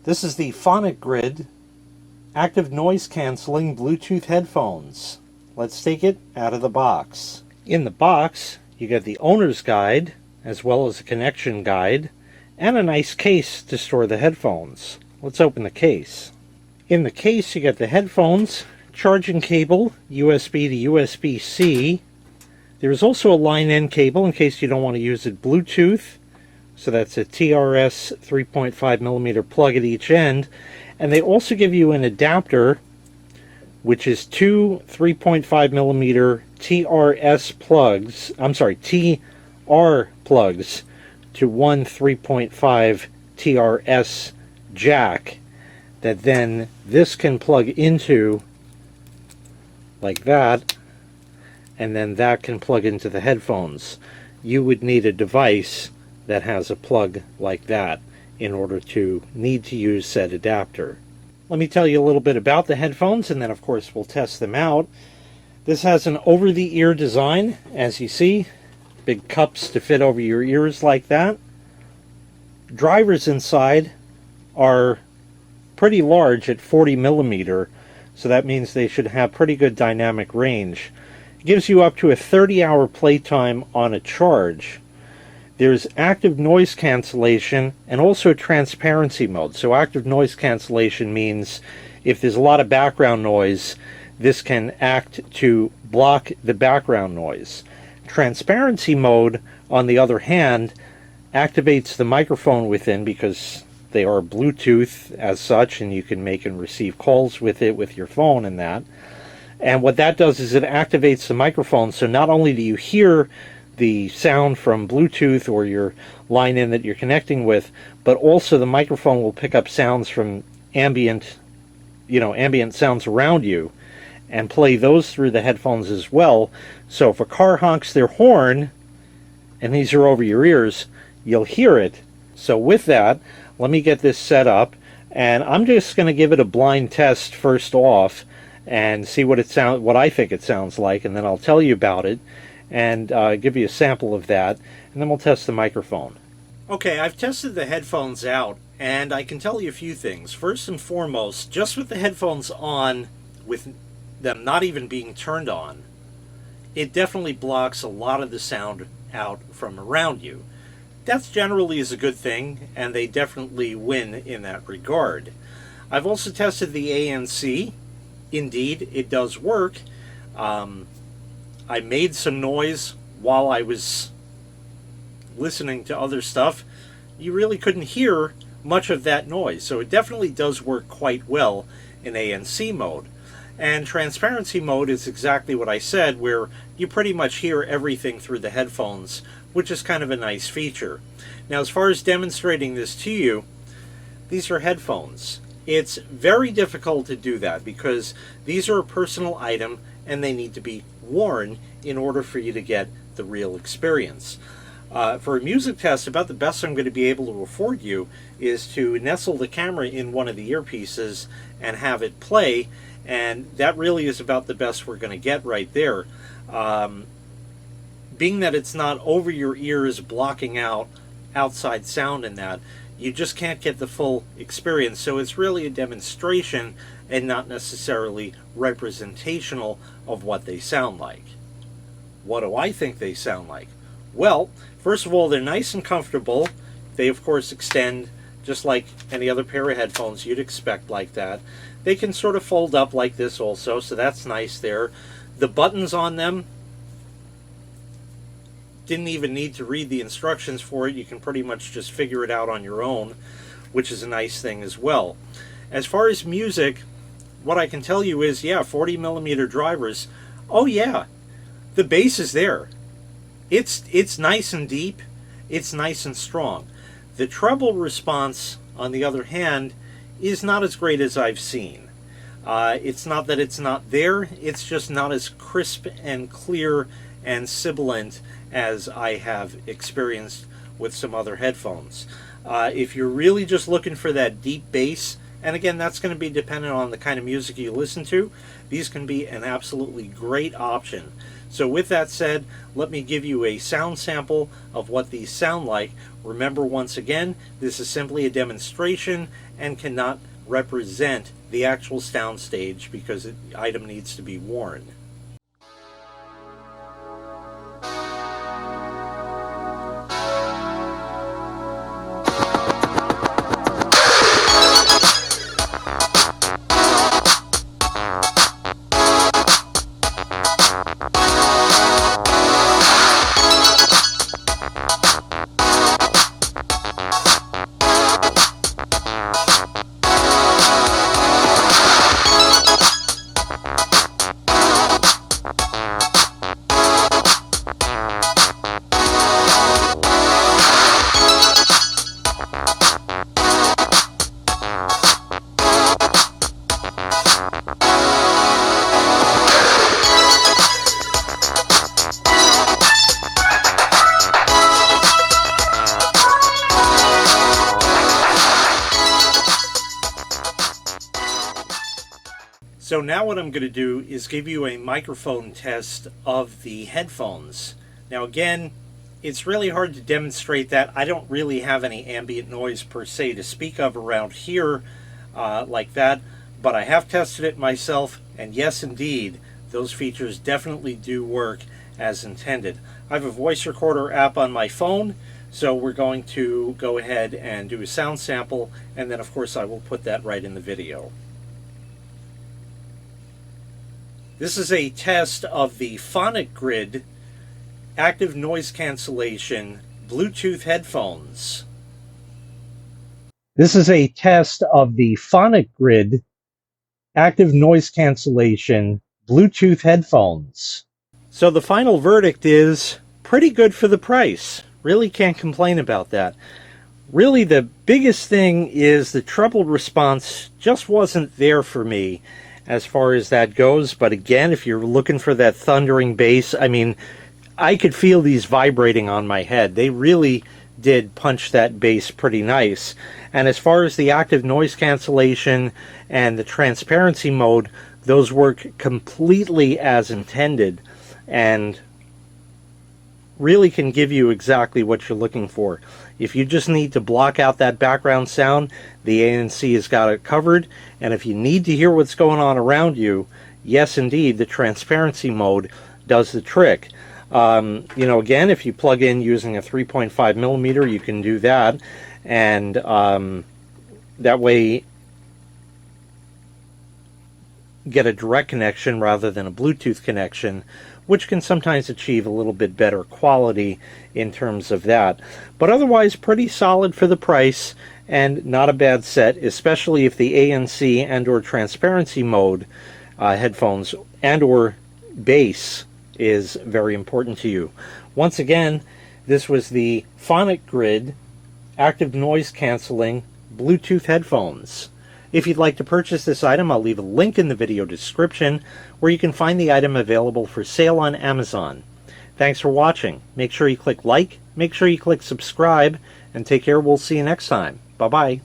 This is the Phonicgrid active noise cancelling Bluetooth headphones. Let's take it out of the box. In the box, you get the owner's guide, as well as a connection guide, and a nice case to store the headphones. Let's open the case. In the case, you get the headphones, charging cable, USB to USB-C. There's also a line-in cable in case you don't want to use it Bluetooth. So that's a TRS 3.5mm plug at each end. And they also give you an adapter, which is two 3.5mm TRS plugs, TR plugs to one 3.5 TRS jack that then this can plug into like that, and then that can plug into the headphones. You would need a device that has a plug like that in order to need to use said adapter. Let me tell you a little bit about the headphones, and then of course we'll test them out. This has an over-the-ear design, as you see. Big cups to fit over your ears like that. Drivers inside are pretty large at 40mm, so that means they should have pretty good dynamic range. It gives you up to a 30-hour playtime on a charge. There's active noise cancellation and also transparency mode. So active noise cancellation means if there's a lot of background noise, this can act to block the background noise. Transparency mode, on the other hand, activates the microphone within because they are Bluetooth as such, and you can make and receive calls with it with your phone and that. And what that does is it activates the microphone, so not only do you hear the sound from Bluetooth or your line-in that you're connecting with, but also the microphone will pick up sounds from ambient sounds around you and play those through the headphones as well. So if a car honks their horn, and these are over your ears, you'll hear it. So with that, let me get this set up, and I'm just going to give it a blind test first off and see what I think it sounds like, and then I'll tell you about it and give you a sample of that, and then we'll test the microphone. Okay, I've tested the headphones out, and I can tell you a few things. First and foremost, just with the headphones on, with them not even being turned on, it definitely blocks a lot of the sound out from around you. That generally is a good thing, and they definitely win in that regard. I've also tested the ANC. Indeed, it does work. I made some noise while I was listening to other stuff. You really couldn't hear much of that noise, so it definitely does work quite well in ANC mode. And transparency mode is exactly what I said, where you pretty much hear everything through the headphones, which is kind of a nice feature. Now, as far as demonstrating this to you, these are headphones. It's very difficult to do that because these are a personal item and they need to be worn in order for you to get the real experience. For a music test, about the best I'm going to be able to afford you is to nestle the camera in one of the earpieces and have it play, and that really is about the best we're going to get right there. Being that it's not over your ears blocking out outside sound and that, you just can't get the full experience. So it's really a demonstration and not necessarily representational of what they sound like. What do I think they sound like? Well, first of all, they're nice and comfortable. They, of course, extend just like any other pair of headphones you'd expect like that. They can sort of fold up like this also, so that's nice there. The buttons on them, didn't even need to read the instructions for it. You can pretty much just figure it out on your own, which is a nice thing as well. As far as music, what I can tell you is, yeah, 40mm drivers. Oh yeah, the bass is there. It's nice and deep. It's nice and strong. The treble response, on the other hand, is not as great as I've seen. It's not that it's not there. It's just not as crisp and clear and sibilant as I have experienced with some other headphones. If you're really just looking for that deep bass And again, that's going to be dependent on the kind of music you listen to. These can be an absolutely great option. So with that said, let me give you a sound sample of what these sound like. Remember, once again, this is simply a demonstration and cannot represent the actual sound stage because the item needs to be worn. So now what I'm going to do is give you a microphone test of the headphones. Now again, it's really hard to demonstrate that. I don't really have any ambient noise per se to speak of around here like that, but I have tested it myself, and yes indeed, those features definitely do work as intended. I have a voice recorder app on my phone, so we're going to go ahead and do a sound sample, and then of course I will put that right in the video. This is a test of the Phonicgrid active noise cancellation Bluetooth headphones. This is a test of the Phonicgrid active noise cancellation Bluetooth headphones. So the final verdict is pretty good for the price. Really can't complain about that. Really the biggest thing is the treble response just wasn't there for me as far as that goes. But again, if you're looking for that thundering bass, I mean, I could feel these vibrating on my head. They really did punch that bass pretty nice. And as far as the active noise cancellation and the transparency mode, those work completely as intended and really can give you exactly what you're looking for. If you just need to block out that background sound, the ANC has got it covered. And if you need to hear what's going on around you, yes indeed, the transparency mode does the trick. You know, again, if you plug in using a 3.5 millimeter, you can do that, and that way get a direct connection rather than a Bluetooth connection, which can sometimes achieve a little bit better quality in terms of that. But otherwise, pretty solid for the price and not a bad set, especially if the ANC and or transparency mode headphones and or bass is very important to you. Once again, this was the Phonicgrid active noise canceling Bluetooth headphones. If you'd like to purchase this item, I'll leave a link in the video description where you can find the item available for sale on Amazon. Thanks for watching. Make sure you click like, make sure you click subscribe, and take care. We'll see you next time. Bye-bye.